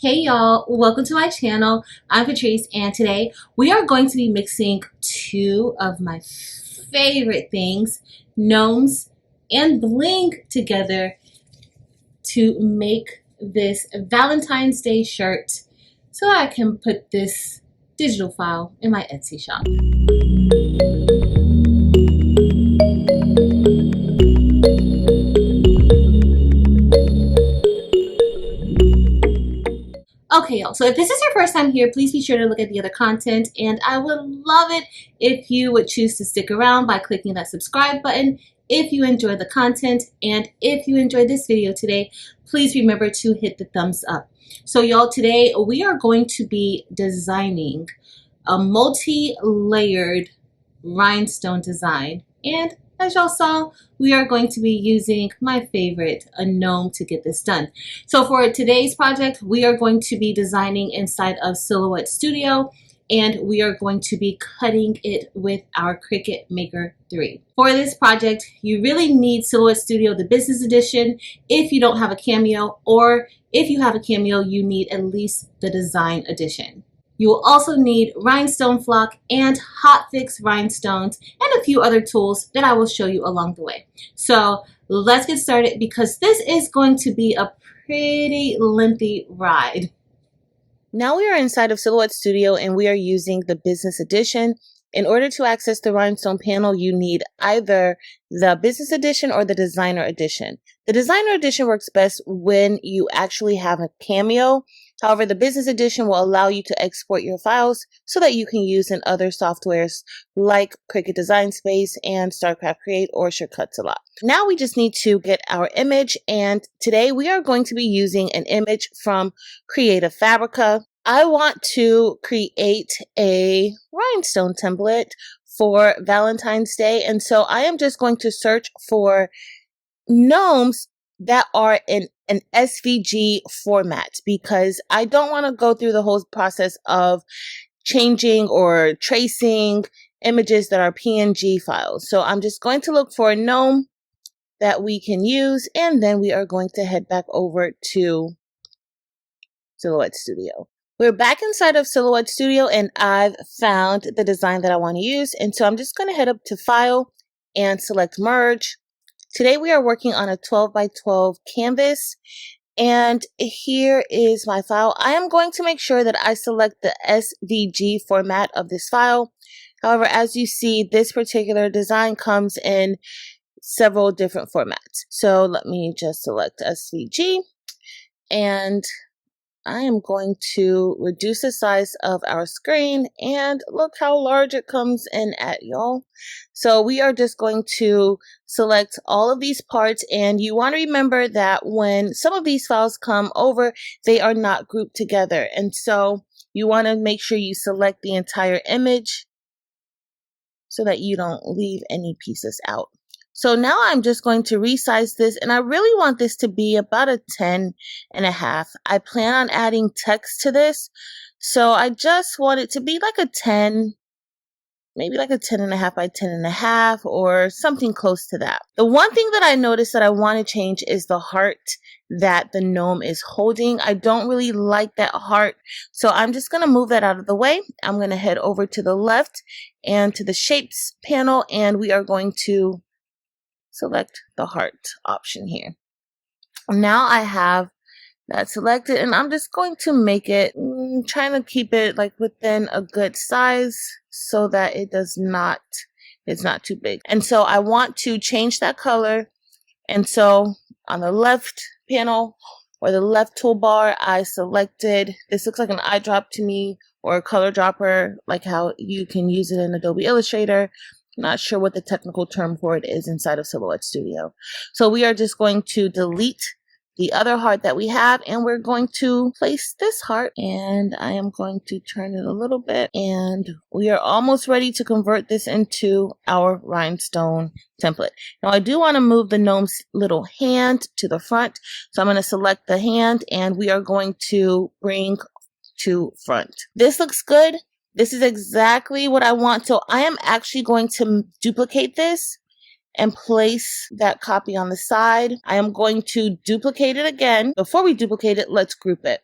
Hey y'all, welcome to my channel. I'm Patrice and today we are going to be mixing two of my favorite things, gnomes and bling, together to make this Valentine's Day shirt so I can put this digital file in my Etsy shop. Okay, y'all, so if this is your first time here, please be sure to look at the other content, and I would love it if you would choose to stick around by clicking that subscribe button if you enjoy the content. And if you enjoyed this video today, please remember to hit the thumbs up. So y'all, today we are going to be designing a multi-layered rhinestone design, and as y'all saw, we are going to be using my favorite, a gnome, to get this done. So for today's project, we are going to be designing inside of Silhouette Studio, and we are going to be cutting it with our Cricut Maker 3. For this project, you really need Silhouette Studio, the business edition, if you don't have a Cameo, or if you have a Cameo, you need at least the design edition. You will also need rhinestone flock and Hotfix rhinestones and a few other tools that I will show you along the way. So let's get started because this is going to be a pretty lengthy ride. Now we are inside of Silhouette Studio and we are using the business edition. In order to access the rhinestone panel, you need either the business edition or the designer edition. The designer edition works best when you actually have a Cameo. However, the business edition will allow you to export your files so that you can use in other softwares like Cricut Design Space and StarCraft Create or Shortcuts a lot. Now we just need to get our image, and today we are going to be using an image from Creative Fabrica. I want to create a rhinestone template for Valentine's Day, and so I am just going to search for gnomes that are in an SVG format because I don't want to go through the whole process of changing or tracing images that are PNG files. So I'm just going to look for a gnome that we can use, and then we are going to head back over to Silhouette Studio. We're back inside of Silhouette Studio and I've found the design that I want to use. And so I'm just going to head up to File and select Merge. Today we are working on a 12 by 12 canvas. And here is my file. I am going to make sure that I select the SVG format of this file. However, as you see, this particular design comes in several different formats. So let me just select SVG, and I am going to reduce the size of our screen, and look how large it comes in at, y'all. So we are just going to select all of these parts, and you want to remember that when some of these files come over, they are not grouped together. And so you want to make sure you select the entire image so that you don't leave any pieces out. So now I'm just going to resize this, and I really want this to be about a 10.5. I plan on adding text to this, so I just want it to be like a 10, maybe like a 10.5 by 10.5 or something close to that. The one thing that I noticed that I want to change is the heart that the gnome is holding. I don't really like that heart, so I'm just going to move that out of the way. I'm going to head over to the left and to the shapes panel, and we are going to select the heart option here. Now I have that selected, and I'm just going to make it, trying to keep it like within a good size so that it's not too big. And so I want to change that color, and so on the left panel or the left toolbar, I selected, this looks like an eyedrop to me, or a color dropper, like how you can use it in Adobe Illustrator. Not sure what the technical term for it is inside of Silhouette Studio. So we are just going to delete the other heart that we have, and we're going to place this heart, and I am going to turn it a little bit, and we are almost ready to convert this into our rhinestone template. Now I do want to move the gnome's little hand to the front, so I'm going to select the hand, and we are going to bring to front. This looks good. This is exactly what I want. So I am actually going to duplicate this and place that copy on the side. I am going to duplicate it again. Before we duplicate it, let's group it.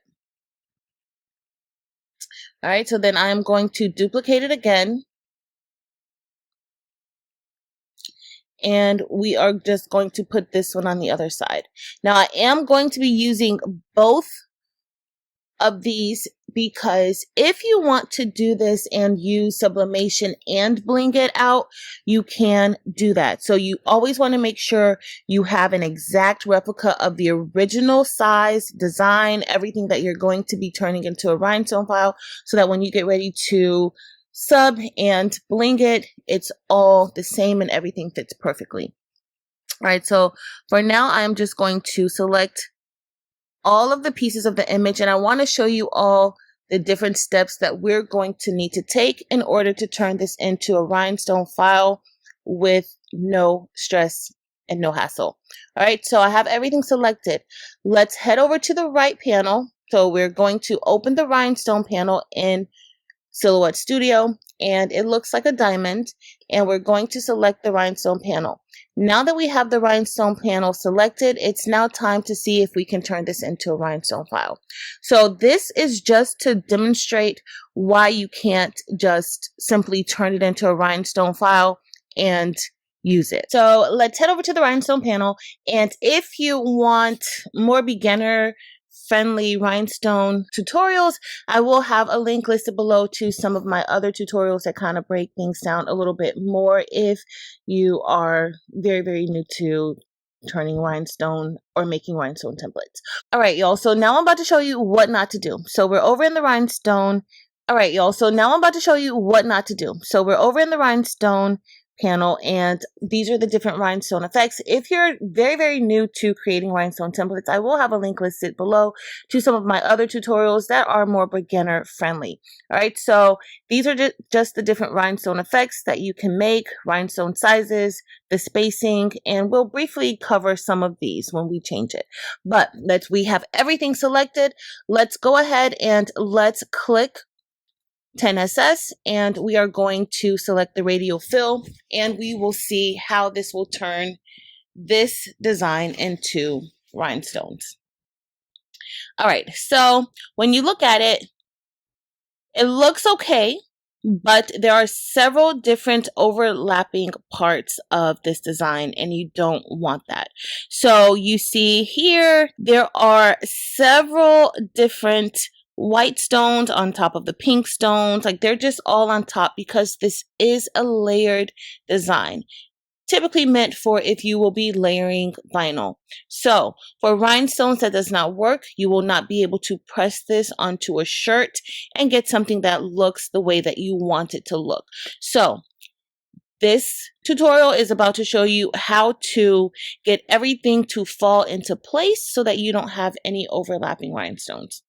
All right, so then I'm going to duplicate it again. And we are just going to put this one on the other side. Now I am going to be using both of these because if you want to do this and use sublimation and bling it out, you can do that. So you always want to make sure you have an exact replica of the original size, design, everything that you're going to be turning into a rhinestone file, so that when you get ready to sub and bling it, it's all the same and everything fits perfectly. All right, so for now, I'm just going to select all of the pieces of the image, and I want to show you all the different steps that we're going to need to take in order to turn this into a rhinestone file with no stress and no hassle. All right, so I have everything selected. Let's head over to the right panel. So we're going to open the rhinestone panel in Silhouette Studio, and it looks like a diamond, and we're going to select the rhinestone panel. Now that we have the rhinestone panel selected, it's now time to see if we can turn this into a rhinestone file. So this is just to demonstrate why you can't just simply turn it into a rhinestone file and use it. So let's head over to the rhinestone panel, and if you want more beginner friendly rhinestone tutorials, I will have a link listed below to some of my other tutorials that kind of break things down a little bit more if you are very, very new to turning rhinestone or making rhinestone templates. All right, y'all. So now I'm about to show you what not to do. So we're over in the rhinestone. All right, y'all. So now I'm about to show you what not to do. So we're over in the rhinestone panel, and these are the different rhinestone effects. If you're very, very new to creating rhinestone templates, I will have a link listed below to some of my other tutorials that are more beginner friendly. All right, so these are just the different rhinestone effects that you can make, rhinestone sizes, the spacing, and we'll briefly cover some of these when we change it. But we have everything selected. Let's go ahead and let's click 10SS, and we are going to select the radial fill, and we will see how this will turn this design into rhinestones. All right, so when you look at it, it looks okay, but there are several different overlapping parts of this design, and you don't want that. So you see here, there are several different white stones on top of the pink stones. Like, they're just all on top because this is a layered design, typically meant for if you will be layering vinyl. So for rhinestones, that does not work. You will not be able to press this onto a shirt and get something that looks the way that you want it to look. So this tutorial is about to show you how to get everything to fall into place so that you don't have any overlapping rhinestones.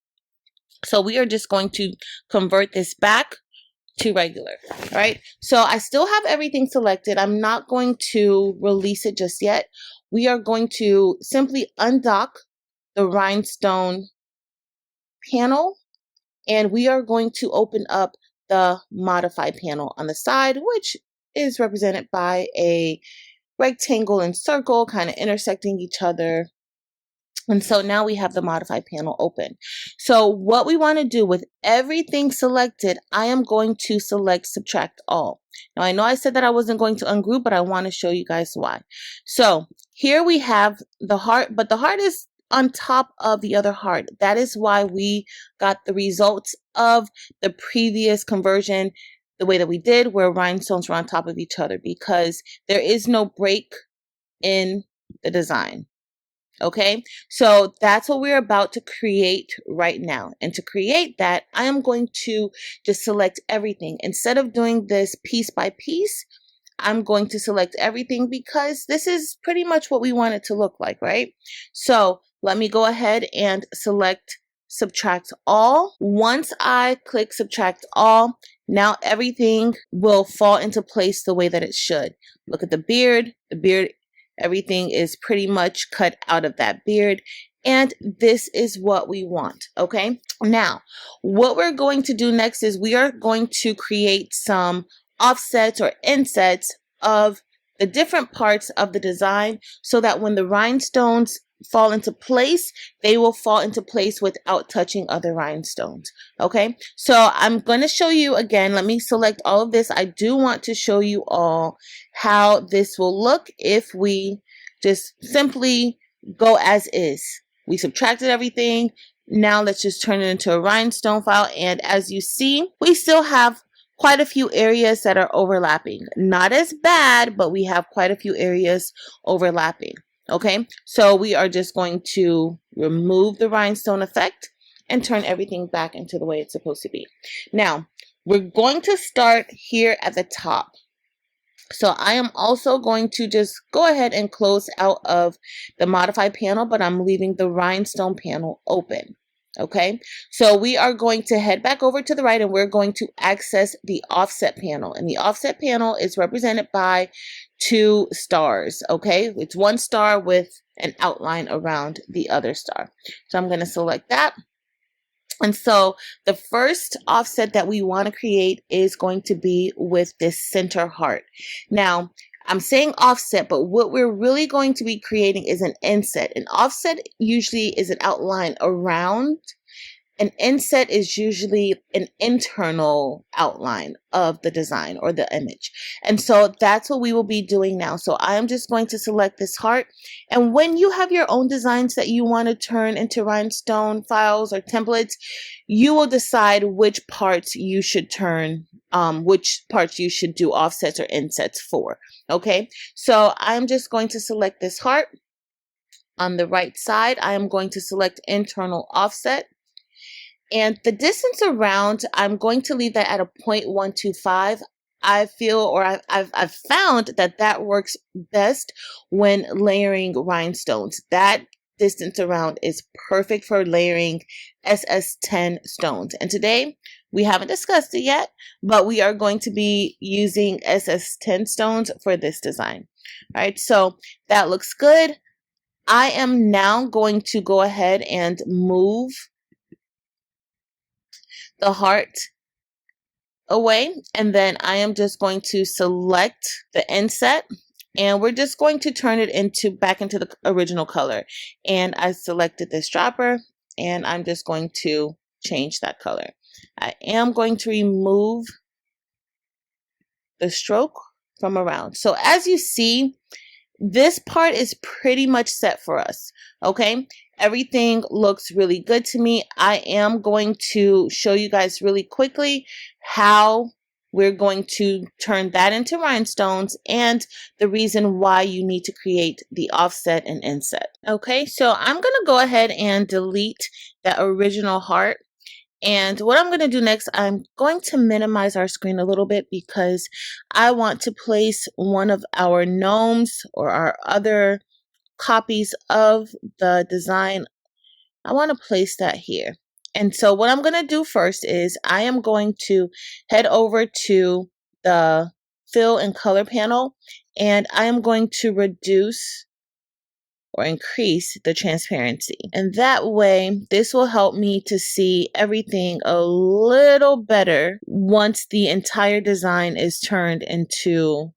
So we are just going to convert this back to regular. All right, so I still have everything selected. I'm not going to release it just yet. We are going to simply undock the rhinestone panel, and we are going to open up the modify panel on the side, which is represented by a rectangle and circle kind of intersecting each other. And so now we have the modify panel open. So what we want to do with everything selected, I am going to select subtract all. Now I know I said that I wasn't going to ungroup, but I want to show you guys why. So here we have the heart, but the heart is on top of the other heart. That is why we got the results of the previous conversion the way that we did, where rhinestones were on top of each other, because there is no break in the design. Okay, so that's what we're about to create right now. And to create that, I am going to just select everything. Instead of doing this piece by piece, I'm going to select everything because this is pretty much what we want it to look like, right? So let me go ahead and select subtract all. Once I click subtract all, now everything will fall into place the way that it should. Look at the beard, everything is pretty much cut out of that beard. And this is what we want, okay? Now, what we're going to do next is we are going to create some offsets or insets of the different parts of the design so that when the rhinestones fall into place, they will fall into place without touching other rhinestones. Okay, so I'm going to show you again. Let me select all of this. I do want to show you all how this will look if we just simply go as is. We subtracted everything. Now let's just turn it into a rhinestone file. And as you see, we still have quite a few areas that are overlapping. Not as bad, but we have quite a few areas overlapping. Okay, so we are just going to remove the rhinestone effect and turn everything back into the way it's supposed to be. Now, we're going to start here at the top. So I am also going to just go ahead and close out of the modify panel, but I'm leaving the rhinestone panel open. Okay, so we are going to head back over to the right and we're going to access the offset panel. And the offset panel is represented by 2 stars. Okay, it's 1 star with an outline around the other star. So I'm going to select that. And so the first offset that we want to create is going to be with this center heart. Now, I'm saying offset, but what we're really going to be creating is an inset. An offset usually is an outline around. An inset is usually an internal outline of the design or the image. And so that's what we will be doing now. So I'm just going to select this heart. And when you have your own designs that you want to turn into rhinestone files or templates, you will decide which parts you should turn, which parts you should do offsets or insets for. Okay, so I'm just going to select this heart. On the right side, I am going to select internal offset. And the distance around, I'm going to leave that at a 0.125. I feel, or I've found that that works best when layering rhinestones. That distance around is perfect for layering SS10 stones. And today, we haven't discussed it yet, but we are going to be using SS10 stones for this design. All right, so that looks good. I am now going to go ahead and move the heart away, and then I am just going to select the inset and we're just going to turn it back into the original color. And I selected this dropper and I'm just going to change that color. I am going to remove the stroke from around. So as you see, this part is pretty much set for us. Okay, everything looks really good to me. I am going to show you guys really quickly how we're going to turn that into rhinestones and the reason why you need to create the offset and inset. Okay, so I'm going to go ahead and delete that original heart. And what I'm going to do next, I'm going to minimize our screen a little bit because I want to place one of our gnomes or our other copies of the design. I want to place that here. And so what I'm going to do first is I am going to head over to the fill and color panel and I am going to reduce or increase the transparency. And that way, this will help me to see everything a little better once the entire design is turned into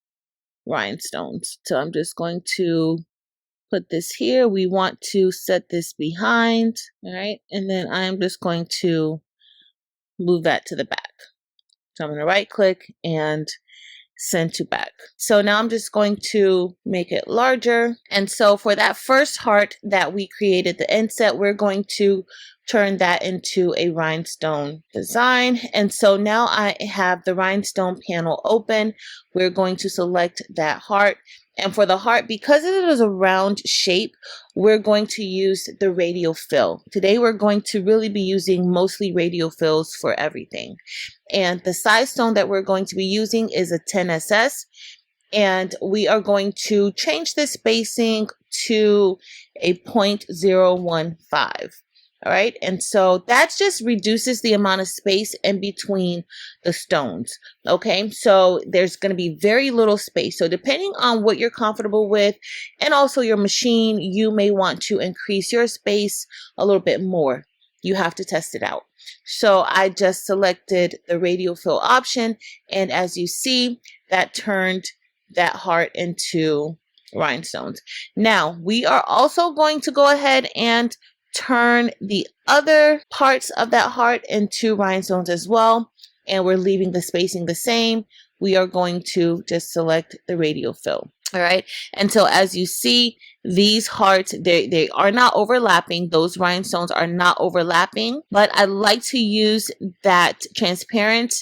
rhinestones. So I'm just going to put this here. We want to set this behind, all right? And then I'm just going to move that to the back. So I'm going to right click and send to back. So now I'm just going to make it larger. And so for that first heart that we created, the inset, we're going to turn that into a rhinestone design. And so now I have the rhinestone panel open. We're going to select that heart. And for the heart, because it is a round shape, we're going to use the radial fill. Today, we're going to really be using mostly radial fills for everything. And the size stone that we're going to be using is a 10SS. And we are going to change the spacing to a 0.015. All right, and so that just reduces the amount of space in between the stones. Okay, so there's going to be very little space. So depending on what you're comfortable with and also your machine, you may want to increase your space a little bit more. You have to test it out. So I just selected the radial fill option, and as you see, that turned that heart into rhinestones. Now we are also going to go ahead and turn the other parts of that heart into rhinestones as well, and we're leaving the spacing the same. We are going to just select the radial fill. All right, and so as you see, these hearts, they are not overlapping. Those rhinestones are not overlapping, but I like to use that transparent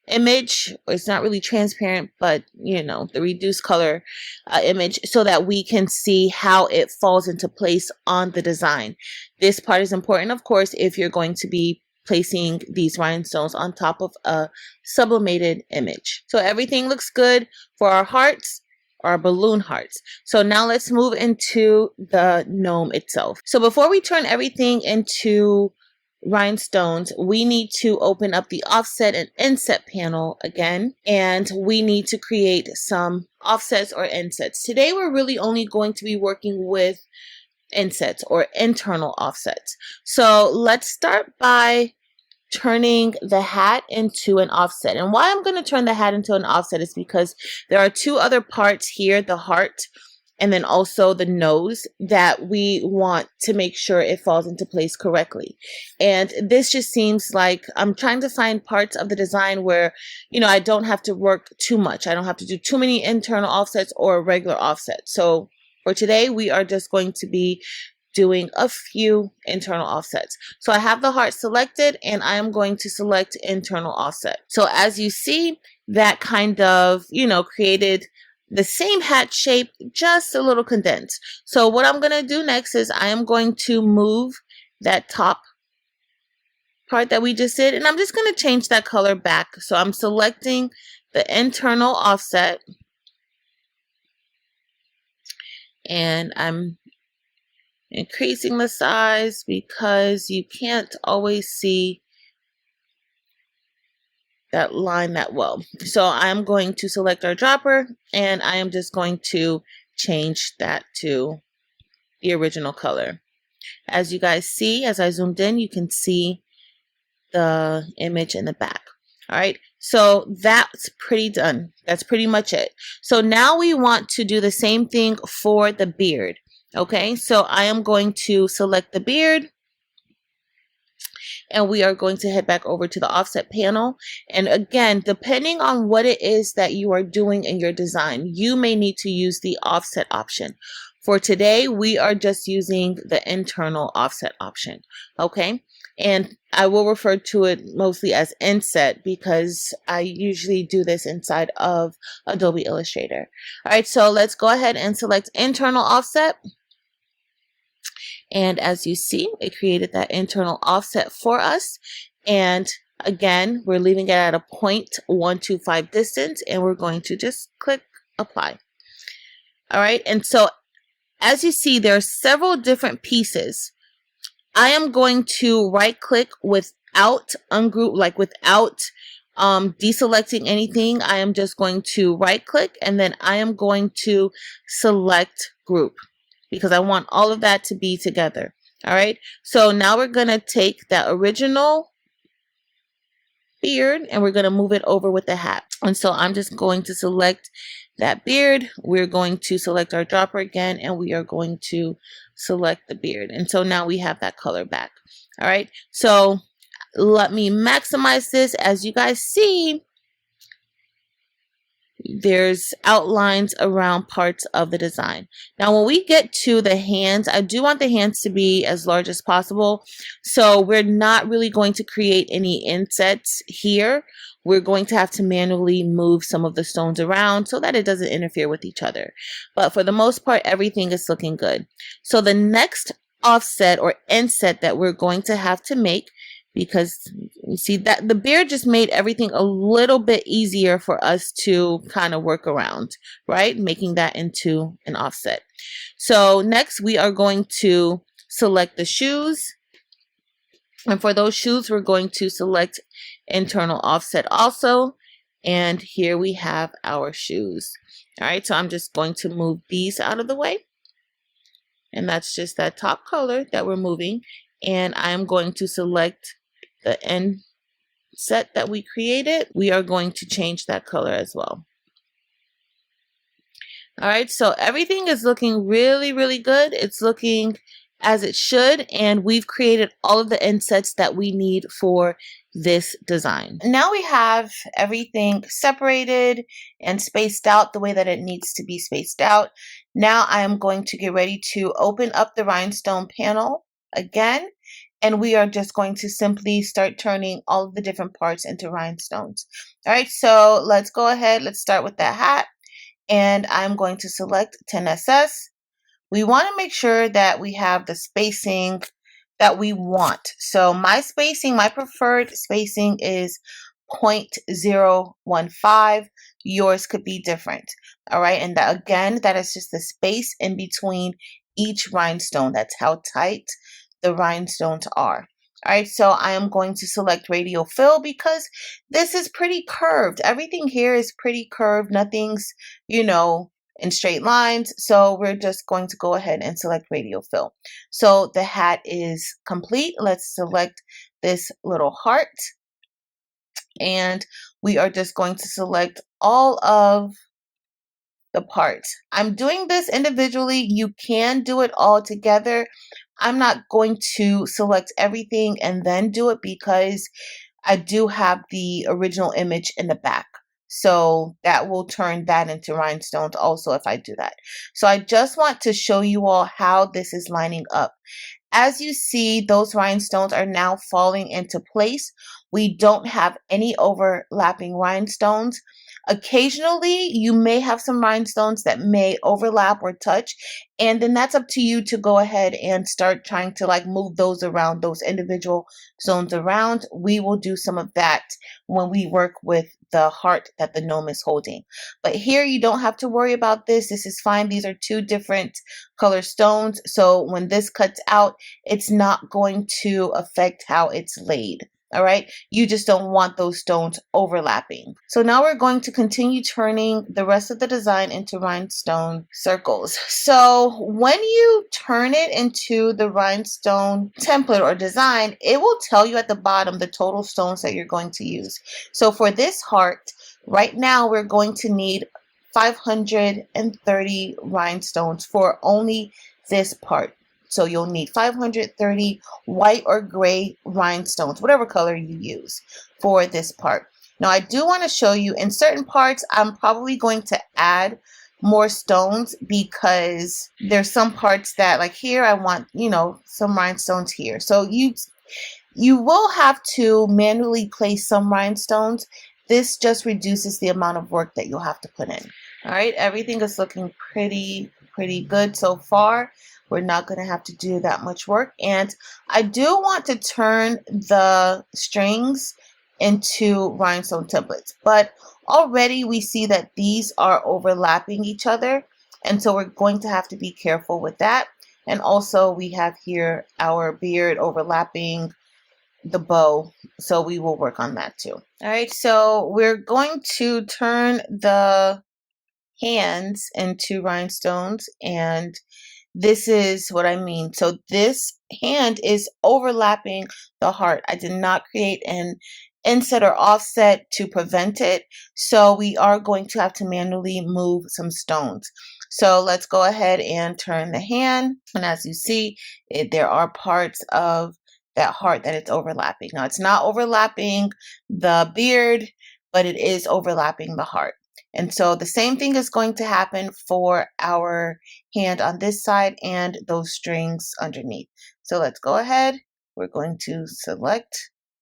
image. It's not really transparent, but you know, the reduced color image, so that we can see how it falls into place on the design. This part is important, of course, if you're going to be placing these rhinestones on top of a sublimated image. So everything looks good for our hearts, our balloon hearts. So now let's move into the gnome itself. So before we turn everything into rhinestones, we need to open up the offset and inset panel again, and we need to create some offsets or insets. Today we're really only going to be working with insets or internal offsets. So let's start by turning the hat into an offset. And why I'm going to turn the hat into an offset is because there are two other parts here, the heart and then also the nose, that we want to make sure it falls into place correctly. And this just seems like I'm trying to find parts of the design where, you know, I don't have to work too much. I don't have to do too many internal offsets or regular offsets. So for today, we are just going to be doing a few internal offsets. So I have the heart selected and I am going to select internal offset. So as you see, that kind of, you know, created the same hat shape, just a little condensed. So what I'm going to do next is I am going to move that top part that we just did, and I'm just going to change that color back. So I'm selecting the internal offset and I'm increasing the size because you can't always see that line that well. So I'm going to select our dropper and I am just going to change that to the original color. As you guys see, as I zoomed in, you can see the image in the back. All right, so that's pretty done. That's pretty much it. So now we want to do the same thing for the beard. Okay, so I am going to select the beard and we are going to head back over to the offset panel. And again, depending on what it is that you are doing in your design, you may need to use the offset option. For today, we are just using the internal offset option. Okay, and I will refer to it mostly as inset because I usually do this inside of Adobe Illustrator. All right, so let's go ahead and select internal offset. And as you see, it created that internal offset for us. And again, we're leaving it at a 0.125 distance and we're going to just click apply. All right, and so as you see, there are several different pieces. I am going to right click without ungroup, like without deselecting anything. I am just going to right click and then I am going to select group because I want all of that to be together. All right, so now we're going to take that original beard and we're going to move it over with the hat. And so I'm just going to select that beard. We're going to select our dropper again and we are going to select the beard. And so now we have that color back. All right, so let me maximize this. As you guys see, there's outlines around parts of the design. Now when we get to the hands, I do want the hands to be as large as possible. So we're not really going to create any insets here. We're going to have to manually move some of the stones around so that it doesn't interfere with each other. But for the most part, everything is looking good. So the next offset or inset that we're going to have to make, because you see that the beard just made everything a little bit easier for us to kind of work around, right? Making that into an offset. So next we are going to select the shoes. And for those shoes, we're going to select internal offset also. And here we have our shoes. All right, so I'm just going to move these out of the way. And that's just that top color that we're moving. And I'm going to select the end set that we created. We are going to change that color as well. All right, so everything is looking really, really good. It's looking as it should, and we've created all of the insets that we need for this design. Now we have everything separated and spaced out the way that it needs to be spaced out. Now I am going to get ready to open up the rhinestone panel again, and we are just going to simply start turning all of the different parts into rhinestones. All right, so let's go ahead. Let's start with that hat. And I'm going to select 10SS. We want to make sure that we have the spacing that we want. So my spacing, my preferred spacing is 0.015. Yours could be different. All right, and that, again, that is just the space in between each rhinestone. That's how tight the rhinestones are. All right, so I am going to select radial fill because this is pretty curved. Everything here is pretty curved. Nothing's, you know, in straight lines. So we're just going to go ahead and select radial fill. So the hat is complete. Let's select this little heart. And we are just going to select all of the parts. I'm doing this individually. You can do it all together. I'm not going to select everything and then do it because I do have the original image in the back. So that will turn that into rhinestones also if I do that. So I just want to show you all how this is lining up. As you see, those rhinestones are now falling into place. We don't have any overlapping rhinestones. Occasionally, you may have some rhinestones that may overlap or touch, and then that's up to you to go ahead and start trying to like move those around, those individual zones around. We will do some of that when we work with the heart that the gnome is holding. But here you don't have to worry about this. This is fine. These are two different color stones. So when this cuts out, it's not going to affect how it's laid. All right, you just don't want those stones overlapping. So now we're going to continue turning the rest of the design into rhinestone circles. So when you turn it into the rhinestone template or design, it will tell you at the bottom the total stones that you're going to use. So for this heart, right now we're going to need 530 rhinestones for only this part. So you'll need 530 white or gray rhinestones, whatever color you use for this part. Now I do want to show you in certain parts, I'm probably going to add more stones because there's some parts that like here, I want, you know, some rhinestones here. So you will have to manually place some rhinestones. This just reduces the amount of work that you'll have to put in. All right, everything is looking pretty good so far. We're not going to have to do that much work. And I do want to turn the strings into rhinestone templates, but already we see that these are overlapping each other. And so we're going to have to be careful with that. And also we have here our beard overlapping the bow. So we will work on that too. All right, so we're going to turn the hands into rhinestones, and this is what I mean. So this hand is overlapping the heart. I did not create an inset or offset to prevent it. So we are going to have to manually move some stones. So let's go ahead and turn the hand. And as you see, there are parts of that heart that it's overlapping. Now it's not overlapping the beard, but it is overlapping the heart. And so the same thing is going to happen for our hand on this side and those strings underneath. So let's go ahead. We're going to select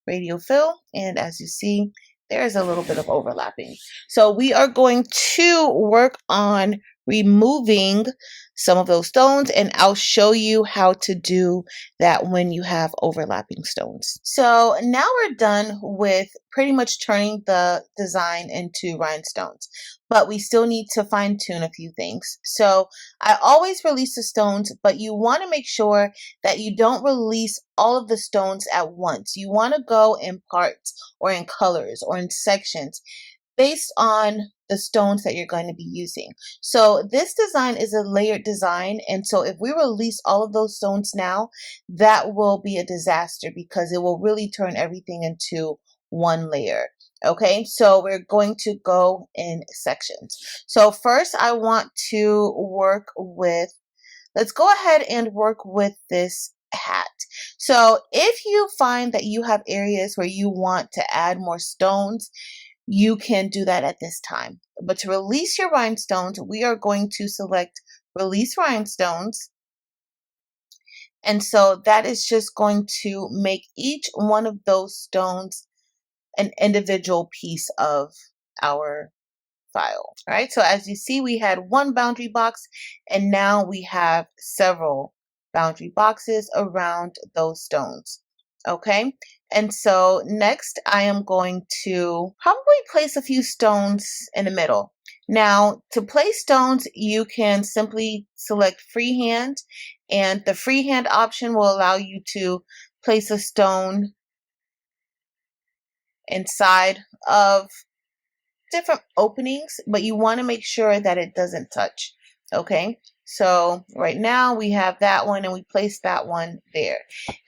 radial fill. And as you see, there's a little bit of overlapping. So we are going to work on removing some of those stones, and I'll show you how to do that when you have overlapping stones. So now we're done with pretty much turning the design into rhinestones, but we still need to fine tune a few things. So I always release the stones, but you want to make sure that you don't release all of the stones at once. You want to go in parts or in colors or in sections based on the stones that you're going to be using. So this design is a layered design, and so if we release all of those stones now, that will be a disaster because it will really turn everything into one layer. Okay, so we're going to go in sections. So first I want to work with, let's go ahead and work with this hat. So if you find that you have areas where you want to add more stones, you can do that at this time. But to release your rhinestones, we are going to select Release Rhinestones. And so that is just going to make each one of those stones an individual piece of our file. All right, so as you see, we had one boundary box, and now we have several boundary boxes around those stones. Okay, and so next I am going to probably place a few stones in the middle. Now, to place stones, you can simply select freehand, and the freehand option will allow you to place a stone inside of different openings, but you want to make sure that it doesn't touch. Okay, so right now we have that one and we place that one there.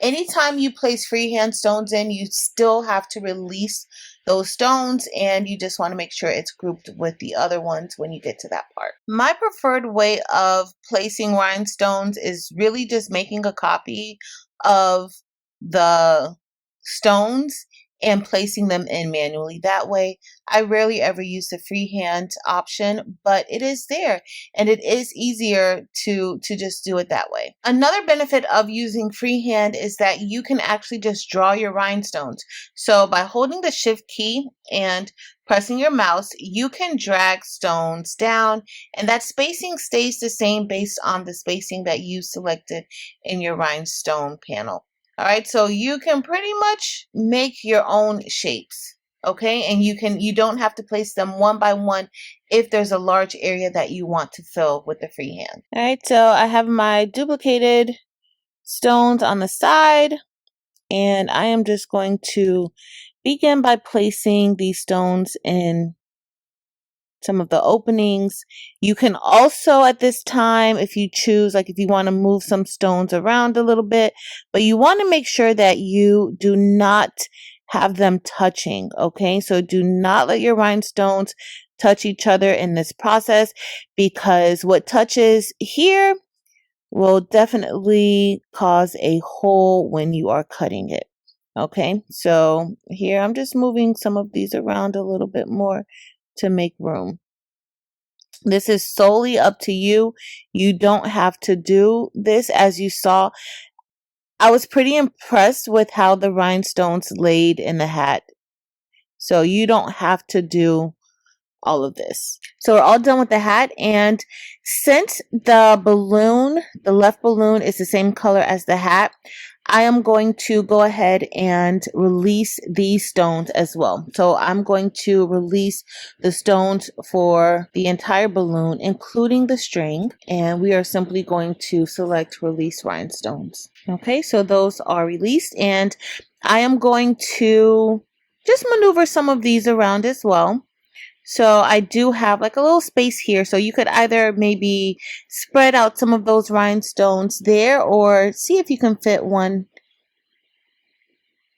Anytime you place freehand stones in, you still have to release those stones, and you just want to make sure it's grouped with the other ones when you get to that part. My preferred way of placing rhinestones is really just making a copy of the stones and placing them in manually. That way, I rarely ever use the freehand option, but it is there and it is easier to just do it that way. Another benefit of using freehand is that you can actually just draw your rhinestones. So by holding the Shift key and pressing your mouse, you can drag stones down, and that spacing stays the same based on the spacing that you selected in your rhinestone panel. All right, so you can pretty much make your own shapes, okay? And you don't have to place them one by one if there's a large area that you want to fill with the freehand. All right, so I have my duplicated stones on the side, and I am just going to begin by placing these stones in some of the openings. You can also at this time, if you choose, like if you want to move some stones around a little bit, but you want to make sure that you do not have them touching. Okay, so do not let your rhinestones touch each other in this process, because what touches here will definitely cause a hole when you are cutting it. Okay, so here I'm just moving some of these around a little bit more to make room. This is solely up to you. You don't have to do this. As you saw, I was pretty impressed with how the rhinestones laid in the hat. So you don't have to do all of this. So we're all done with the hat, and since the balloon, the left balloon is the same color as the hat, I am going to go ahead and release these stones as well. So I'm going to release the stones for the entire balloon, including the string, and we are simply going to select Release Rhinestones. Okay, so those are released, and I am going to just maneuver some of these around as well. So I do have like a little space here, so you could either maybe spread out some of those rhinestones there, or see if you can fit one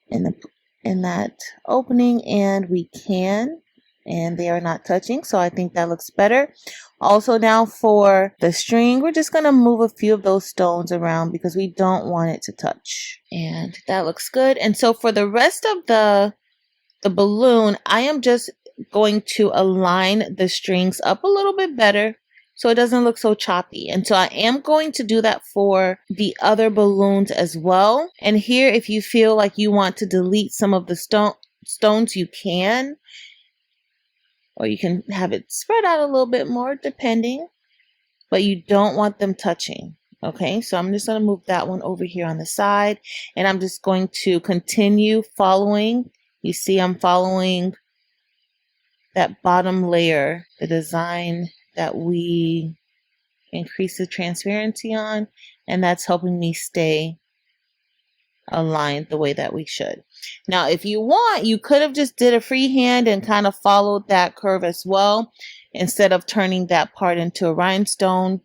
in that opening, and we can, and they are not touching, so I think that looks better. Also, now for the string, we're just going to move a few of those stones around because we don't want it to touch, and that looks good. And so for the rest of the balloon, I am just going to align the strings up a little bit better so it doesn't look so choppy. And so I am going to do that for the other balloons as well. And here, if you feel like you want to delete some of the stones, you can, or you can have it spread out a little bit more depending, but you don't want them touching. Okay, so I'm just going to move that one over here on the side, and I'm just going to continue following. You see I'm following that bottom layer, the design that we increase the transparency on, and that's helping me stay aligned the way that we should. Now, if you want, you could have just did a freehand and kind of followed that curve as well, instead of turning that part into a rhinestone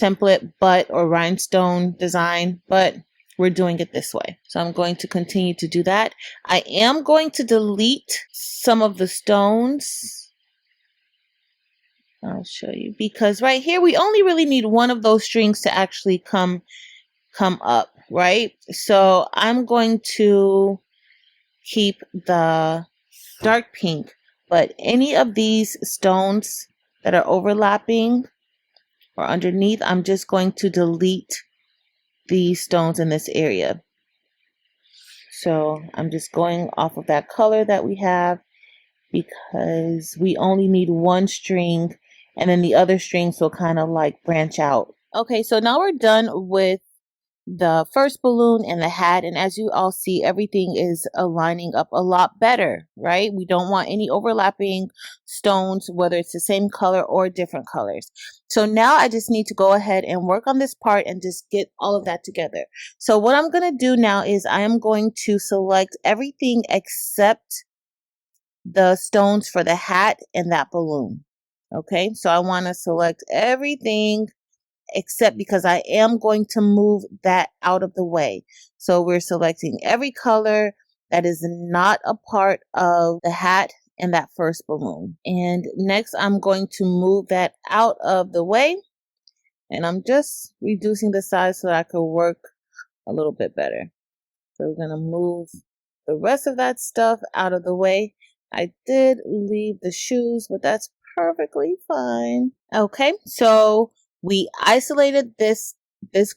template or rhinestone design, but we're doing it this way. So I'm going to continue to do that. I am going to delete some of the stones. I'll show you, because right here we only really need one of those strings to actually come up, right? So I'm going to keep the dark pink, but any of these stones that are overlapping or underneath, I'm just going to delete these stones in this area. So I'm just going off of that color that we have, because we only need one string, and then the other strings will kind of like branch out. Okay, so now we're done with the first balloon and the hat, and as you all see, everything is aligning up a lot better, right? We don't want any overlapping stones, whether it's the same color or different colors. So now I just need to go ahead and work on this part and just get all of that together. So what I'm going to do now is I am going to select everything except the stones for the hat and that balloon. Okay, so I want to select everything except, because I am going to move that out of the way. So we're selecting every color that is not a part of the hat and that first balloon. And next I'm going to move that out of the way, and I'm just reducing the size so that I could work a little bit better. So we're going to move the rest of that stuff out of the way. I did leave the shoes, but that's perfectly fine. Okay, so we isolated this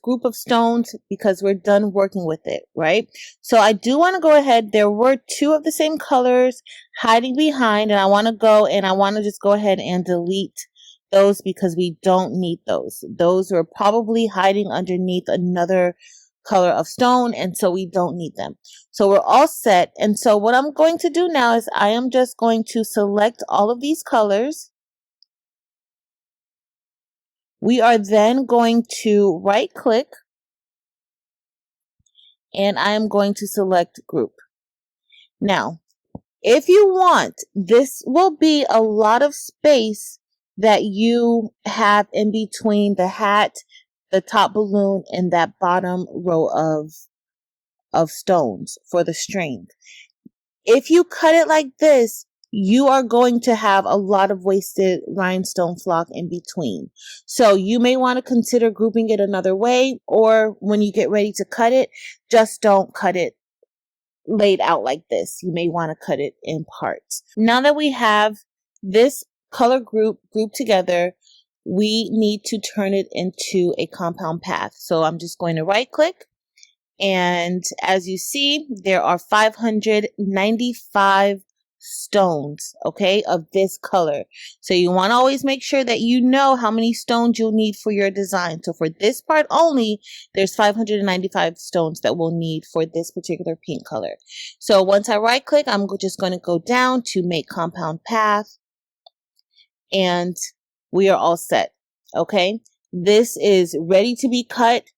group of stones because we're done working with it, right? So I do want to go ahead. There were two of the same colors hiding behind, and I want to go and I want to just go ahead and delete those because we don't need those. Those are probably hiding underneath another color of stone, and so we don't need them. So we're all set. And so what I'm going to do now is I am just going to select all of these colors. We are then going to right click, and I am going to select group. Now, if you want, this will be a lot of space that you have in between the hat, the top balloon, and that bottom row of stones for the string. If you cut it like this, you are going to have a lot of wasted rhinestone flock in between. So you may want to consider grouping it another way, or when you get ready to cut it, just don't cut it laid out like this. You may want to cut it in parts. Now that we have this color grouped together, we need to turn it into a compound path. So I'm just going to right click, and as you see, there are 595 stones, okay, of this color. So you want to always make sure that you know how many stones you'll need for your design. So for this part only, there's 595 stones that we'll need for this particular pink color. So once I right click, I'm just going to go down to make compound path, and we are all set. Okay, this is ready to be cut.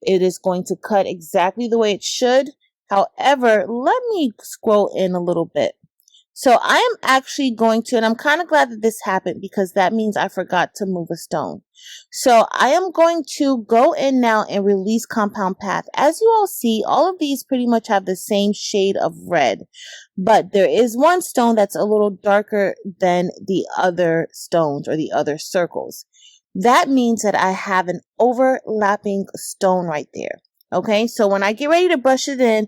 It is going to cut exactly the way it should. However, let me scroll in a little bit. So I am actually going to, and I'm kind of glad that this happened because that means I forgot to move a stone. So I am going to go in now and release compound path. As you all see, all of these pretty much have the same shade of red, but there is one stone that's a little darker than the other stones or the other circles. That means that I have an overlapping stone right there. Okay, so when I get ready to brush it in,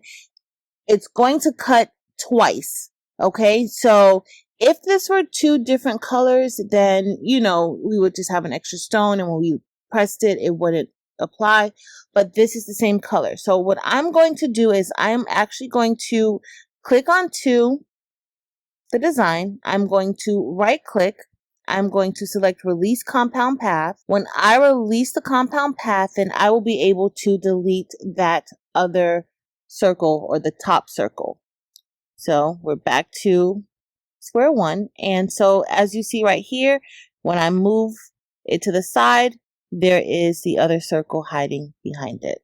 it's going to cut twice. Okay, so if this were two different colors, then, you know, we would just have an extra stone, and when we pressed it, it wouldn't apply. But this is the same color. So what I'm going to do is I am actually going to click onto the design. I'm going to right click. I'm going to select release compound path. When I release the compound path, then I will be able to delete that other circle or the top circle. So we're back to square one. And so as you see right here, when I move it to the side, there is the other circle hiding behind it.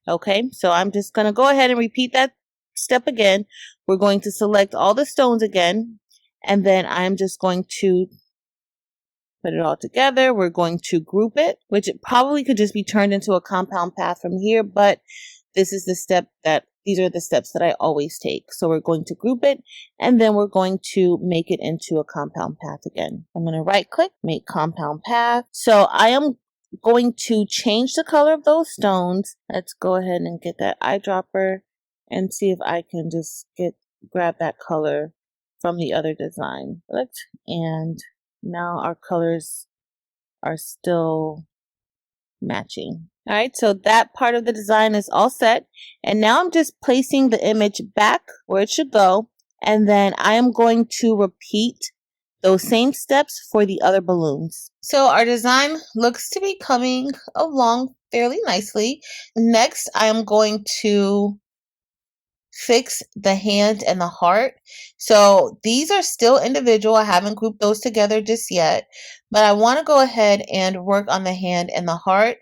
Okay, so I'm just going to go ahead and repeat that step again. We're going to select all the stones again, and then I'm just going to put it all together. We're going to group it, which it probably could just be turned into a compound path from here, but these are the steps that I always take. So we're going to group it, and then we're going to make it into a compound path again. I'm going to right click, make compound path. So I am going to change the color of those stones. Let's go ahead and get that eyedropper and see if I can just grab that color from the other design. And now our colors are still matching. All right, so that part of the design is all set. And now I'm just placing the image back where it should go. And then I am going to repeat those same steps for the other balloons. So our design looks to be coming along fairly nicely. Next, I am going to fix the hand and the heart. So these are still individual. I haven't grouped those together just yet, but I want to go ahead and work on the hand and the heart.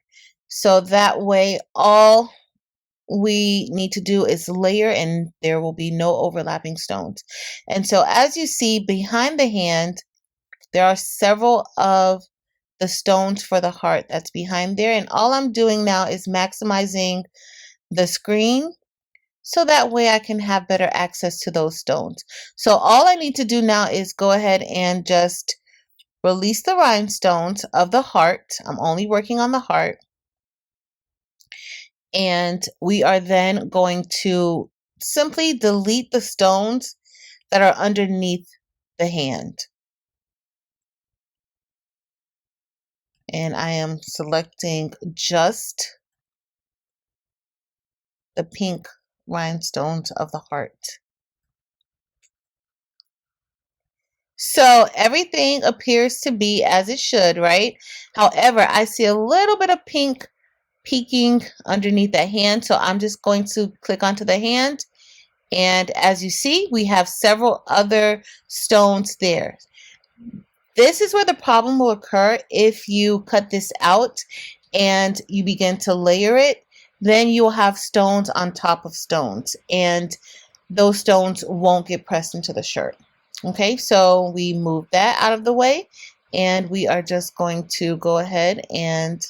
So that way all we need to do is layer and there will be no overlapping stones. And so as you see behind the hand, there are several of the stones for the heart that's behind there. And all I'm doing now is maximizing the screen so that way I can have better access to those stones. So all I need to do now is go ahead and just release the rhinestones of the heart. I'm only working on the heart. And we are then going to simply delete the stones that are underneath the hand. And I am selecting just the pink rhinestones of the heart. So everything appears to be as it should, right? However, I see a little bit of pink peeking underneath that hand. So I'm just going to click onto the hand. And as you see, we have several other stones there. This is where the problem will occur if you cut this out and you begin to layer it. Then you'll have stones on top of stones, and those stones won't get pressed into the shirt. Okay, so we move that out of the way, and we are just going to go ahead and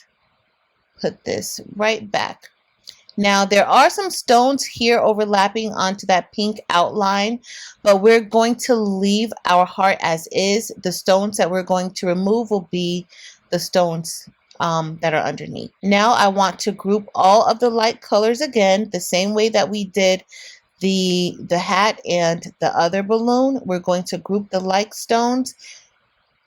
put this right back. Now there are some stones here overlapping onto that pink outline, but we're going to leave our heart as is. The stones that we're going to remove will be the stones that are underneath. Now I want to group all of the light colors again, the same way that we did the hat and the other balloon. We're going to group the light stones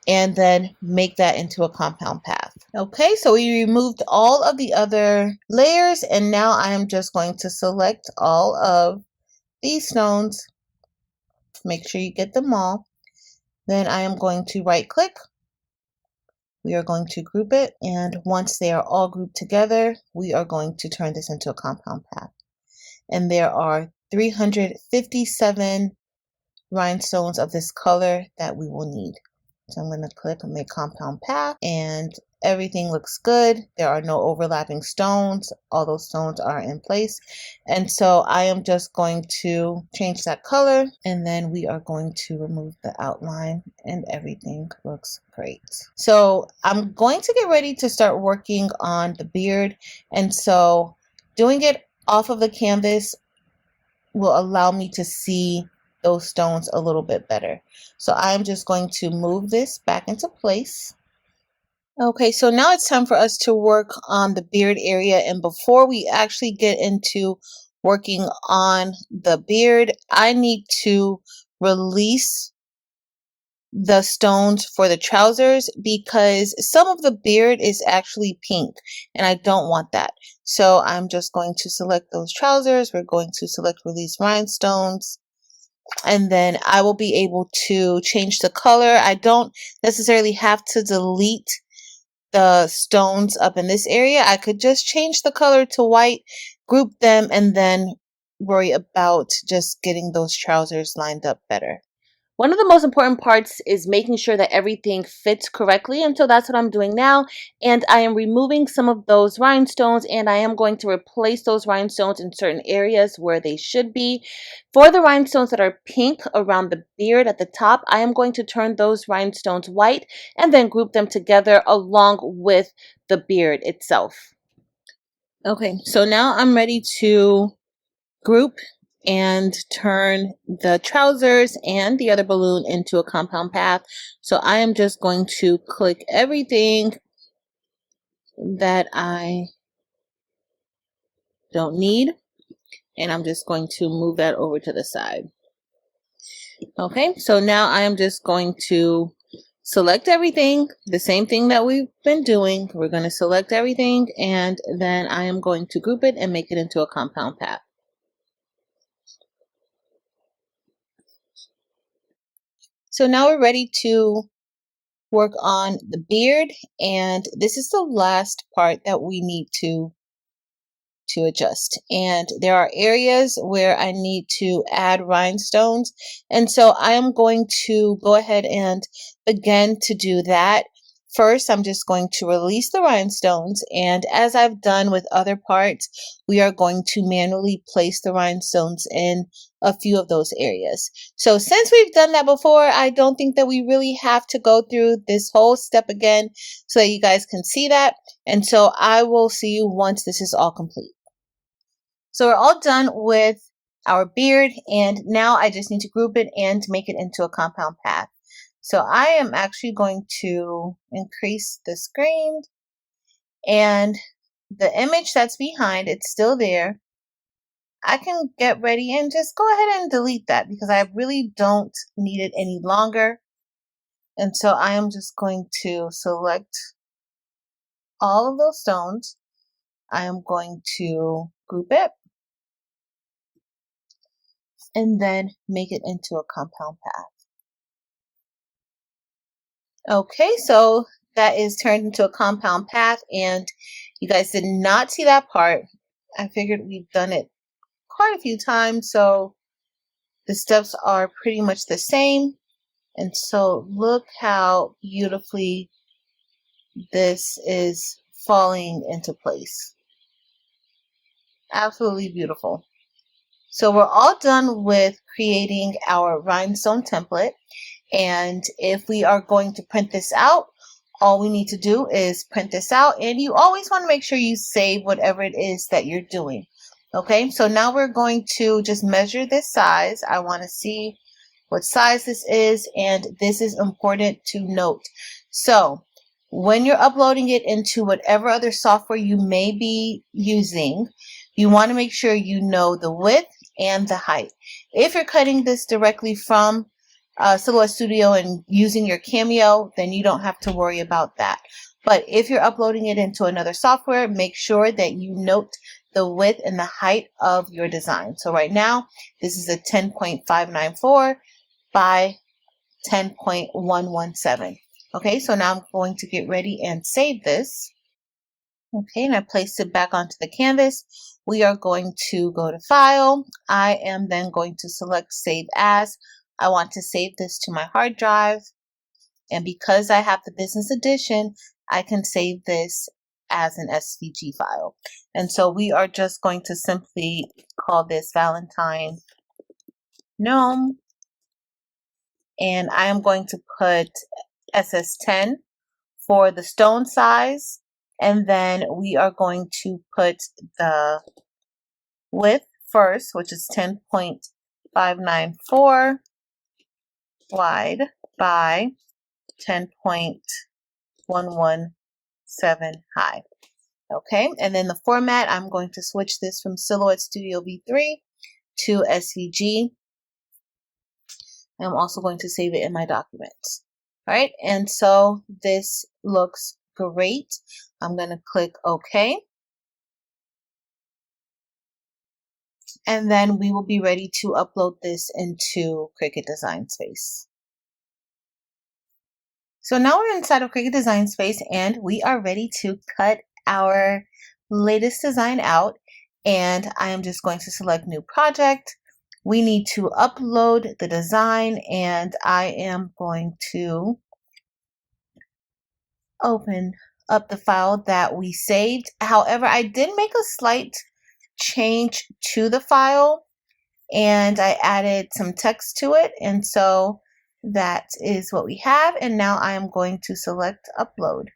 and then make that into a compound path. Okay, so we removed all of the other layers, and now I am just going to select all of these stones. Make sure you get them all. Then I am going to right click. We are going to group it, and once they are all grouped together, we are going to turn this into a compound path. And there are 357 rhinestones of this color that we will need. So I'm going to click on make compound path, and everything looks good. There are no overlapping stones. All those stones are in place. And so I am just going to change that color, and then we are going to remove the outline, and everything looks great. So I'm going to get ready to start working on the beard. And so doing it off of the canvas will allow me to see those stones a little bit better. So I'm just going to move this back into place. Okay, so now it's time for us to work on the beard area, and before we actually get into working on the beard, I need to release the stones for the trousers because some of the beard is actually pink and I don't want that. So I'm just going to select those trousers. We're going to select release rhinestones, and then I will be able to change the color. I don't necessarily have to delete the stones up in this area. I could just change the color to white, group them, and then worry about just getting those trousers lined up better. One of the most important parts is making sure that everything fits correctly, and so that's what I'm doing now. And I am removing some of those rhinestones, and I am going to replace those rhinestones in certain areas where they should be. For the rhinestones that are pink around the beard at the top, I am going to turn those rhinestones white and then group them together along with the beard itself. Okay, so now I'm ready to group and turn the trousers and the other balloon into a compound path. So I am just going to click everything that I don't need, and I'm just going to move that over to the side. Okay, so now I am just going to select everything, the same thing that we've been doing. We're going to select everything, and then I am going to group it and make it into a compound path. So now we're ready to work on the beard, and this is the last part that we need to adjust. And there are areas where I need to add rhinestones, and so I am going to go ahead and begin to do that. First, I'm just going to release the rhinestones, and as I've done with other parts, we are going to manually place the rhinestones in a few of those areas. So since we've done that before, I don't think that we really have to go through this whole step again so that you guys can see that. And so I will see you once this is all complete. So we're all done with our beard, and now I just need to group it and make it into a compound path. So I am actually going to increase the screen, and the image that's behind, it's still there. I can get ready and just go ahead and delete that because I really don't need it any longer. And so I am just going to select all of those stones. I am going to group it and then make it into a compound path. Okay, so that is turned into a compound path, and you guys did not see that part. I figured we've done it quite a few times, so the steps are pretty much the same. And so look how beautifully this is falling into place. Absolutely beautiful. So we're all done with creating our rhinestone template. And if we are going to print this out, all we need to do is print this out, and you always want to make sure you save whatever it is that you're doing. Okay, so now we're going to just measure this size. I want to see what size this is, and this is important to note. So when you're uploading it into whatever other software you may be using, you want to make sure you know the width and the height. If you're cutting this directly from Silhouette Studio and using your Cameo, then you don't have to worry about that. But if you're uploading it into another software, make sure that you note the width and the height of your design. So right now, this is a 10.594 by 10.117. Okay, so now I'm going to get ready and save this. Okay, and I placed it back onto the canvas. We are going to go to File. I am then going to select Save As. I want to save this to my hard drive, and because I have the business edition, I can save this as an SVG file. And so we are just going to simply call this Valentine Gnome, and I am going to put SS10 for the stone size, and then we are going to put the width first, which is 10.594 wide by 10.117 high. Okay, and then the format, I'm going to switch this from Silhouette Studio V3 to SVG. I'm also going to save it in my documents. All right, and so this looks great. I'm going to click OK. And then we will be ready to upload this into Cricut Design Space. So now we're inside of Cricut Design Space, and we are ready to cut our latest design out. And I am just going to select New Project. We need to upload the design, and I am going to open up the file that we saved. However, I did make a slight change to the file, and I added some text to it, and so that is what we have. And now I am going to select Upload.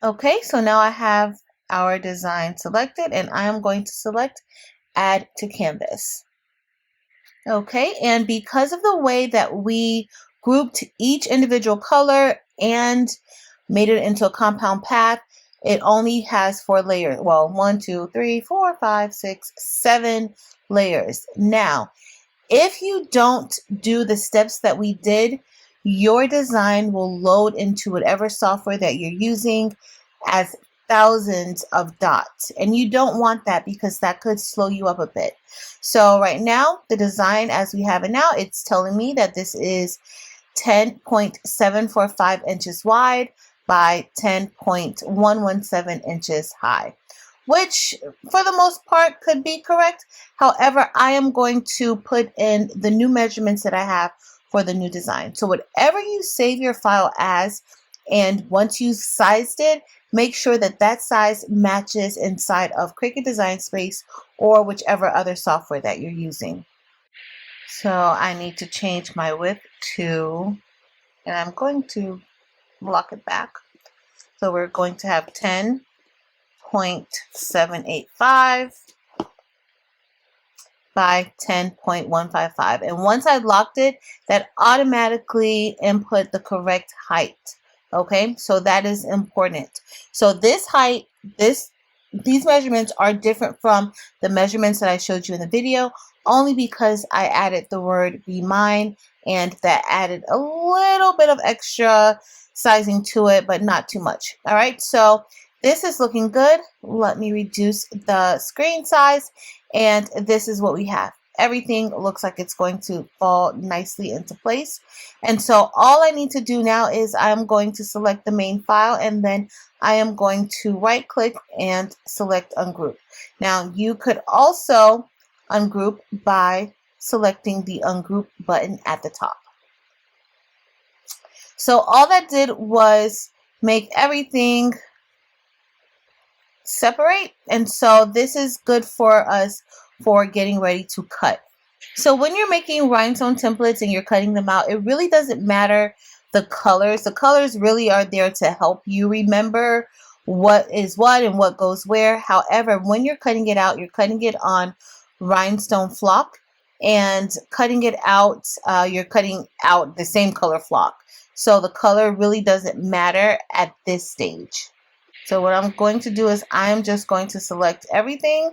Okay, so now I have our design selected, and I am going to select Add to Canvas. Okay, and because of the way that we grouped each individual color and made it into a compound path, it only has 4 layers. Well, 1, 2, 3, 4, 5, 6, 7 layers. Now, if you don't do the steps that we did, your design will load into whatever software that you're using as thousands of dots. And you don't want that because that could slow you up a bit. So right now, the design as we have it now, it's telling me that this is 10.745 inches wide by 10.117 inches high, which for the most part could be correct. However, I am going to put in the new measurements that I have for the new design. So whatever you save your file as, and once you've sized it, make sure that that size matches inside of Cricut Design Space or whichever other software that you're using. So I need to change my width to, and I'm going to lock it back. So we're going to have 10.785 by 10.155. And once I locked it, that automatically input the correct height. Okay, so that is important. So this height, these measurements are different from the measurements that I showed you in the video, only because I added the word be mine, and that added a little bit of extra sizing to it, but not too much. All right, so this is looking good. Let me reduce the screen size, and this is what we have. Everything looks like it's going to fall nicely into place. And so all I need to do now is I'm going to select the main file, and then I am going to right click and select ungroup. Now you could also ungroup by selecting the ungroup button at the top. So all that did was make everything separate, and so this is good for us for getting ready to cut. So when you're making rhinestone templates and you're cutting them out, it really doesn't matter the colors. The colors really are there to help you remember what is what and what goes where. However, when you're cutting it out, you're cutting it on rhinestone flock, and cutting it out, you're cutting out the same color flock. So the color really doesn't matter at this stage. So what I'm going to do is I'm just going to select everything,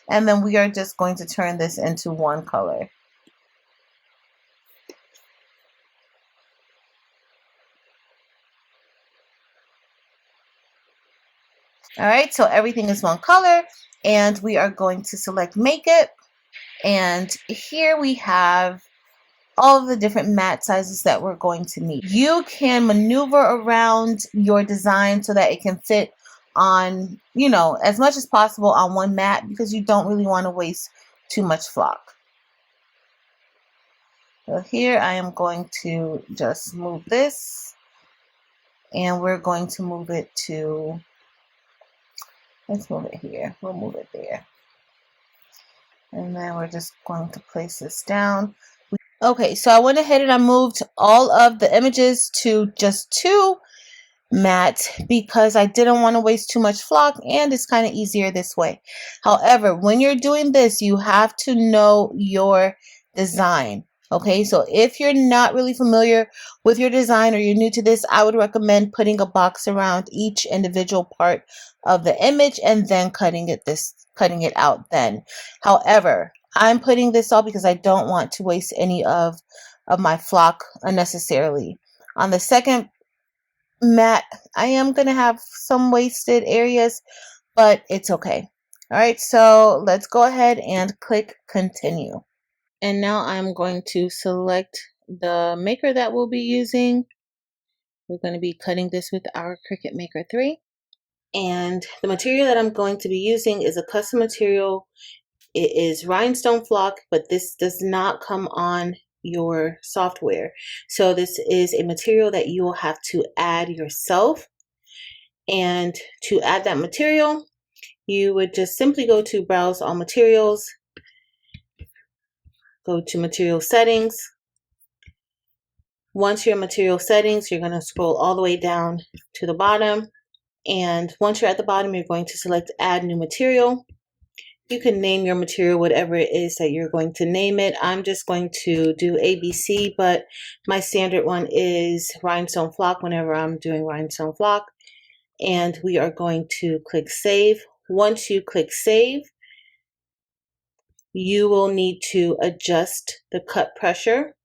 and then we are just going to turn this into one color. All right, so everything is one color, and we are going to select Make It. And here we have all of the different mat sizes that we're going to need. You can maneuver around your design so that it can fit on, as much as possible on one mat, because you don't really want to waste too much flock. So here I am going to just move this, and we're going to move it to, let's move it here, we'll move it there. And then we're just going to place this down. Okay, so I went ahead and I moved all of the images to just 2 mats because I didn't want to waste too much flock, and it's kind of easier this way. However, when you're doing this, you have to know your design. Okay, so if you're not really familiar with your design or you're new to this, I would recommend putting a box around each individual part of the image and then cutting it out then. However, I'm putting this all because I don't want to waste any of my flock unnecessarily. On the second mat, I am going to have some wasted areas, but it's okay. All right, so let's go ahead and click continue. And now I'm going to select the maker that we'll be using. We're going to be cutting this with our Cricut Maker 3. And the material that I'm going to be using is a custom material. It is rhinestone flock, but this does not come on your software. So this is a material that you will have to add yourself. And to add that material, you would just simply go to Browse All Materials, go to Material Settings. Once you're in Material Settings, you're going to scroll all the way down to the bottom, And once you're at the bottom, you're going to select Add New Material. You can name your material whatever it is that you're going to name it. I'm just going to do ABC, but my standard one is Rhinestone Flock whenever I'm doing Rhinestone Flock. And we are going to click Save. Once you click Save, you will need to adjust the cut pressure,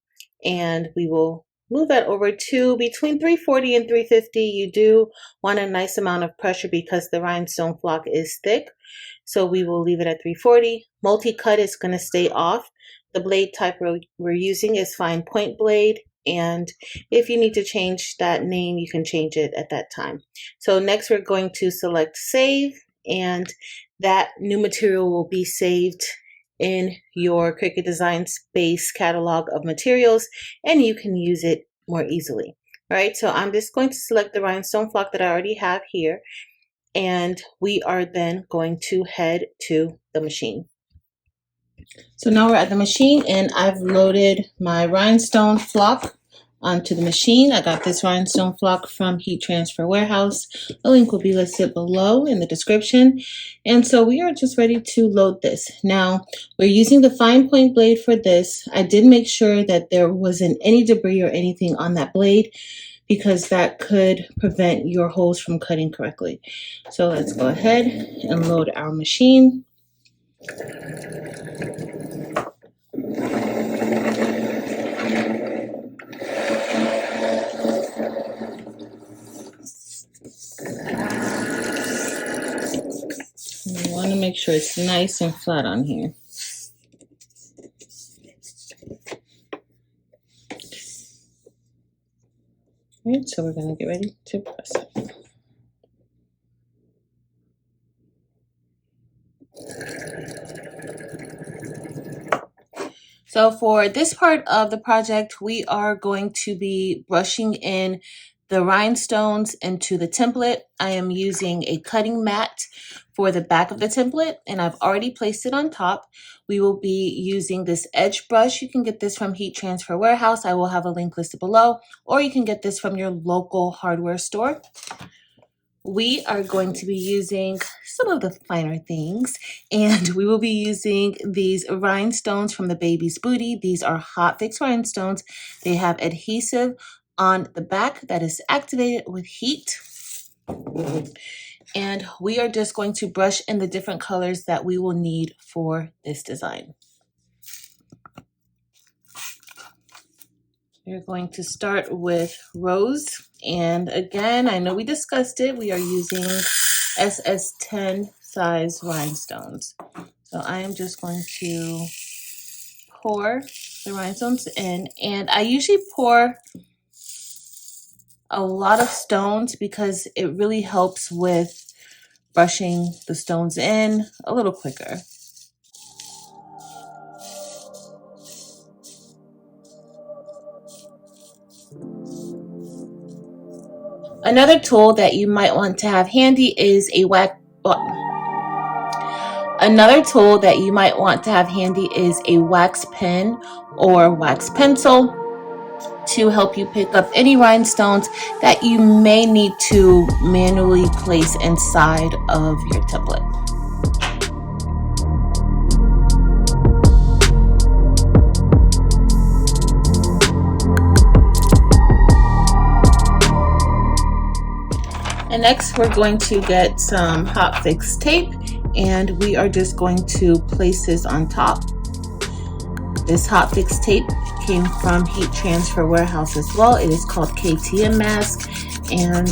and we will move that over to between 340 and 350. You do want a nice amount of pressure because the rhinestone flock is thick. So we will leave it at 340. Multi-cut is going to stay off. The blade type we're using is fine point blade. And if you need to change that name, you can change it at that time. So next we're going to select Save, and that new material will be saved in your Cricut Design Space catalog of materials, and you can use it more easily. All right, so I'm just going to select the rhinestone flock that I already have here, and we are then going to head to the machine. So now we're at the machine, and I've loaded my rhinestone flock onto the machine. I got this rhinestone flock from Heat Transfer Warehouse. A link will be listed below in the description. And so we are just ready to load this. Now, we're using the fine point blade for this. I did make sure that there wasn't any debris or anything on that blade, because that could prevent your holes from cutting correctly. So let's go ahead and load our machine. You want to make sure it's nice and flat on here. All right, so we're going to get ready to press it. So for this part of the project, we are going to be brushing in the rhinestones into the template. I am using a cutting mat for the back of the template, and I've already placed it on top. We will be using this edge brush. You can get this from Heat Transfer Warehouse. I will have a link listed below, or you can get this from your local hardware store. We are going to be using some of the finer things, and we will be using these rhinestones from the baby's booty. These are Hotfix rhinestones. They have adhesive on the back that is activated with heat. And we are just going to brush in the different colors that we will need for this design. We're going to start with rose. And again, I know we discussed it. We are using SS10 size rhinestones. So I am just going to pour the rhinestones in. And I usually pour a lot of stones because it really helps with brushing the stones in a little quicker. Another tool that you might want to have handy is a wax pen or wax pencil to help you pick up any rhinestones that you may need to manually place inside of your template. And next we're going to get some Hotfix tape, and we are just going to place this on top. This Hotfix tape came from Heat Transfer Warehouse as well. It is called KTM mask, and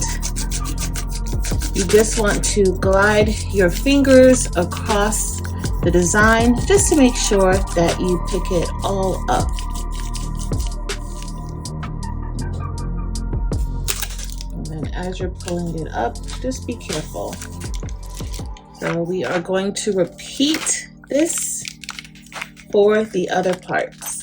you just want to glide your fingers across the design just to make sure that you pick it all up. And then as you're pulling it up, just be careful. So we are going to repeat this for the other parts.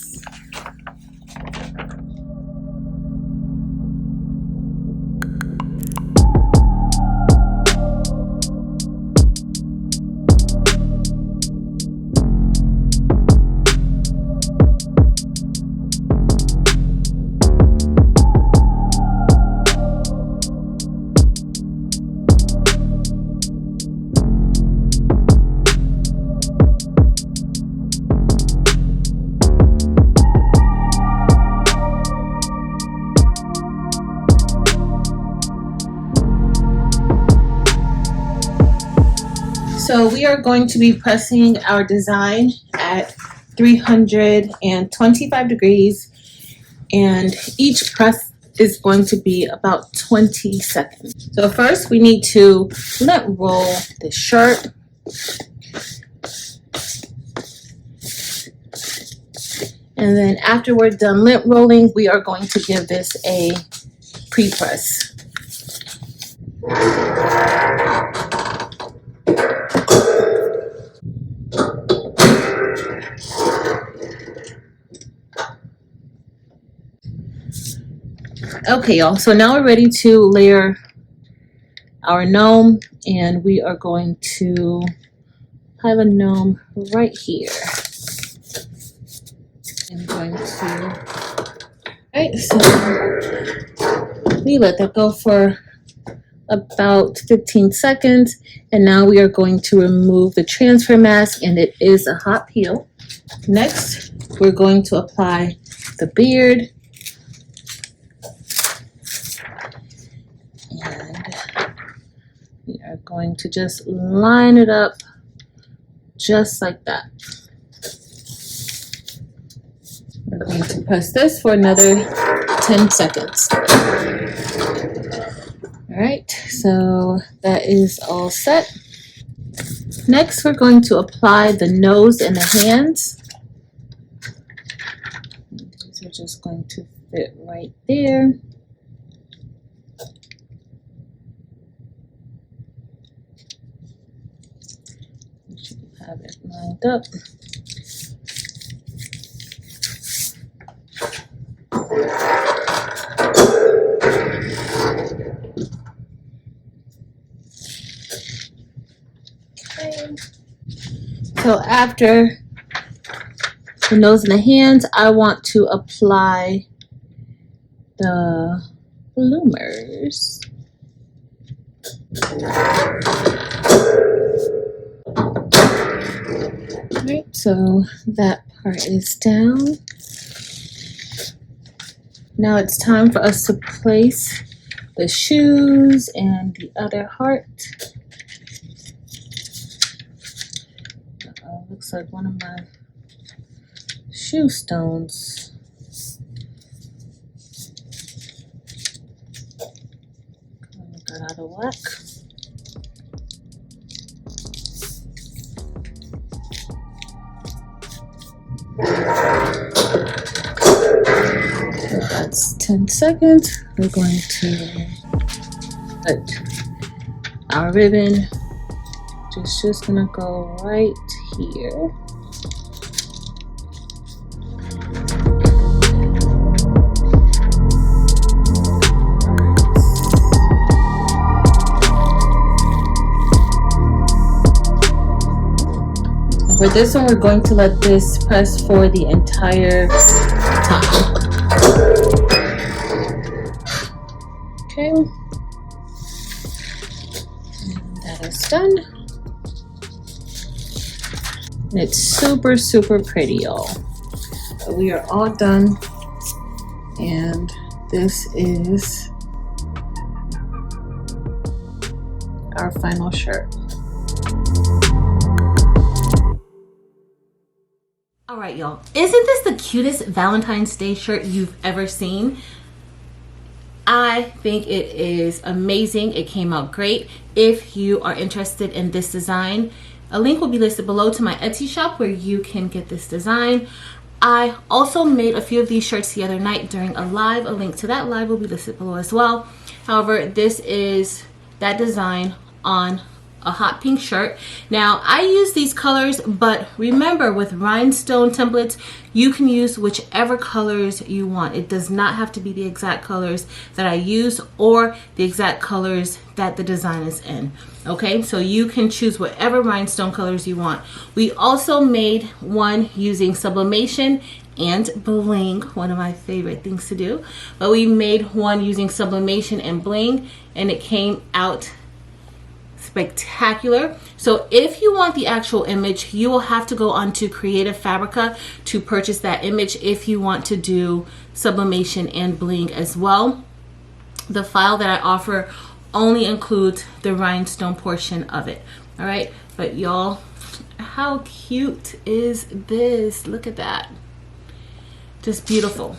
So we are going to be pressing our design at 325 degrees, and each press is going to be about 20 seconds. So first we need to lint roll the shirt. And then after we're done lint rolling, we are going to give this a pre-press. Okay, y'all, so now we're ready to layer our gnome, and we are going to have a gnome right here. I'm going to, right, so we let that go for about 15 seconds, and now we are going to remove the transfer mask, and it is a hot peel. Next, we're going to apply the beard. And we are going to just line it up just like that. We're going to press this for another 10 seconds. All right, so that is all set. Next, we're going to apply the nose and the hands. These are just going to fit right there. Have it lined up. Okay. So after the nose and the hands, I want to apply the bloomers. Alright, so that part is down. Now it's time for us to place the shoes and the other heart. Looks like one of my shoe stones. Got out of whack. So that's 10 seconds. We're going to put our ribbon, just gonna go right here. For this one, we're going to let this press for the entire time. Okay. And that is done. And it's super, super pretty, y'all. So we are all done. And this is our final shirt. Alright, y'all, isn't this the cutest Valentine's Day shirt you've ever seen? I think it is amazing. It came out great. If you are interested in this design, a link will be listed below to my Etsy shop where you can get this design. I also made a few of these shirts the other night during a live. A link to that live will be listed below as well. However, this is that design on a hot pink shirt. Now, I use these colors, but remember, with rhinestone templates, you can use whichever colors you want. It does not have to be the exact colors that I use or the exact colors that the design is in. Okay, so you can choose whatever rhinestone colors you want. We also made one using sublimation and bling, one of my favorite things to do. But we made one using sublimation and bling, and it came out spectacular. So if you want the actual image, you will have to go onto Creative Fabrica to purchase that image if you want to do sublimation and bling as well. The file that I offer only includes the rhinestone portion of it. All right, but y'all, how cute is this? Look at that. Just beautiful.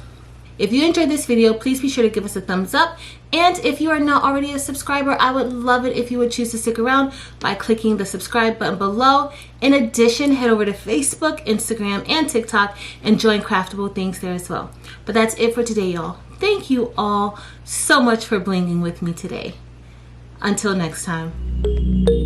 If you enjoyed this video, please be sure to give us a thumbs up. And if you are not already a subscriber, I would love it if you would choose to stick around by clicking the subscribe button below. In addition, head over to Facebook, Instagram, and TikTok and join Craftable Things there as well. But that's it for today, y'all. Thank you all so much for blinging with me today. Until next time.